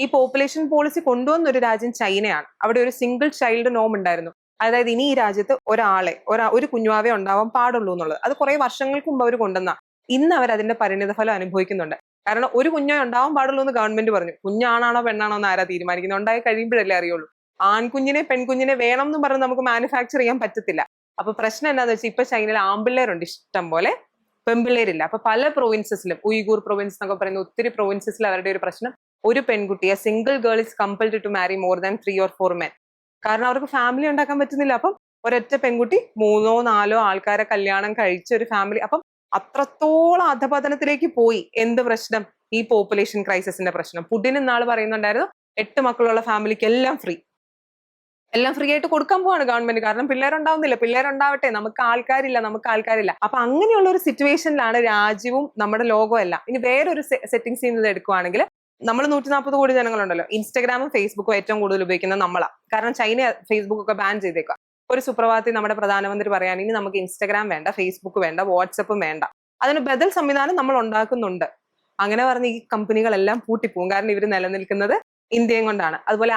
ഈ population policy കൊണ്ടുവന്ന ഒരു രാജ്യം ചൈനയാണ്. അവിടെ ഒരു സിംഗിൾ ചൈൽഡ് നോം ഉണ്ടായിരുന്നു. അതായത് ഇനി ഈ രാജ്യത്ത് ഒരു കുഞ്ഞുവാവേ ഉണ്ടാവാൻ പാടുള്ളൂ എന്നുള്ളത്. അത് കുറെ വർഷങ്ങൾക്ക് മുമ്പ് അവർ കൊണ്ടുവന്ന. ഇന്ന് അവർ അതിന്റെ പരിണിതഫലം അനുഭവിക്കുന്നുണ്ട്. കാരണം ഒരു കുഞ്ഞേ ഉണ്ടാവാൻ പാടുള്ളൂ എന്ന് ഗവൺമെന്റ് പറഞ്ഞു. കുഞ്ഞാണാണോ പെണ്ണാണോ എന്ന് ആരാ തീരുമാനിക്കുന്നത്? ഉണ്ടായി കഴിയുമ്പോഴല്ലേ അറിയുള്ളൂ. ആൺകുഞ്ഞിനെ പെൺകുഞ്ഞിനെ വേണം എന്ന് പറഞ്ഞ് നമുക്ക് മാനുഫാക്ചർ ചെയ്യാൻ പറ്റത്തില്ല. അപ്പൊ പ്രശ്നം എന്താന്ന് വെച്ചാൽ ഇപ്പൊ ചൈനയിൽ ആൺപിള്ളേരുണ്ട് ഇഷ്ടം പോലെ, പെൺപിള്ളേരില്ല. അപ്പൊ പല പ്രൊവിൻസസിലും, ഉയ്ഗൂർ പ്രൊവിൻസ് എന്നൊക്കെ പറയുന്ന ഒത്തിരി പ്രൊവിൻസസിൽ അവരുടെ ഒരു പ്രശ്നം, ഒരു പെൺകുട്ടിയെ single girl is compelled to marry more than 3 or 4 men. കാരണം അവർക്ക് ഫാമിലി ഉണ്ടാക്കാൻ പറ്റുന്നില്ല. അപ്പം ഒരൊറ്റ പെൺകുട്ടി 3-4 ആൾക്കാരെ കല്യാണം കഴിച്ച ഒരു ഫാമിലി. അപ്പം അത്രത്തോളം അധപതനത്തിലേക്ക് പോയി. എന്ത് പ്രശ്നം? ഈ പോപ്പുലേഷൻ ക്രൈസിസിന്റെ പ്രശ്നം. പുടിൻ ഇന്നാള് പറയുന്നുണ്ടായിരുന്നു 8 മക്കളുള്ള ഫാമിലിക്ക് എല്ലാം ഫ്രീ ആയിട്ട് കൊടുക്കാൻ പോവാണ് ഗവൺമെന്റ്. കാരണം പിള്ളേരുണ്ടാവുന്നില്ല, പിള്ളേരുണ്ടാവട്ടെ, നമുക്ക് ആൾക്കാരില്ല. അപ്പൊ അങ്ങനെയുള്ള ഒരു സിറ്റുവേഷനിലാണ് രാജ്യവും നമ്മുടെ ലോകവും എല്ലാം. ഇനി വേറൊരു സെറ്റിംഗ്സ് ചെയ്യുന്നത് എടുക്കുവാണെങ്കിൽ, നമ്മൾ 140 കോടി ജനങ്ങളുണ്ടല്ലോ. ഇൻസ്റ്റാഗ്രാമും ഫേസ്ബുക്കും ഏറ്റവും കൂടുതൽ ഉപയോഗിക്കുന്നത് നമ്മളാ. കാരണം ചൈന ഫേസ്ബുക്ക് ഒക്കെ ബാൻ ചെയ്തേക്കാം. ഒരു സുപ്രഭാതത്തിൽ നമ്മുടെ പ്രധാനമന്ത്രി പറയാൻ, ഇനി നമുക്ക് ഇൻസ്റ്റാഗ്രാം വേണ്ട, ഫേസ്ബുക്ക് വേണ്ട, വാട്സപ്പും വേണ്ട, അതിന് ബദൽ സംവിധാനം നമ്മൾ ഉണ്ടാക്കുന്നുണ്ട്. അങ്ങനെ പറഞ്ഞ് ഈ കമ്പനികളെല്ലാം പൂട്ടിപ്പോകും. കാരണം ഇവർ നിലനിൽക്കുന്നത് ഇന്ത്യയും കൊണ്ടാണ്. അതുപോലെ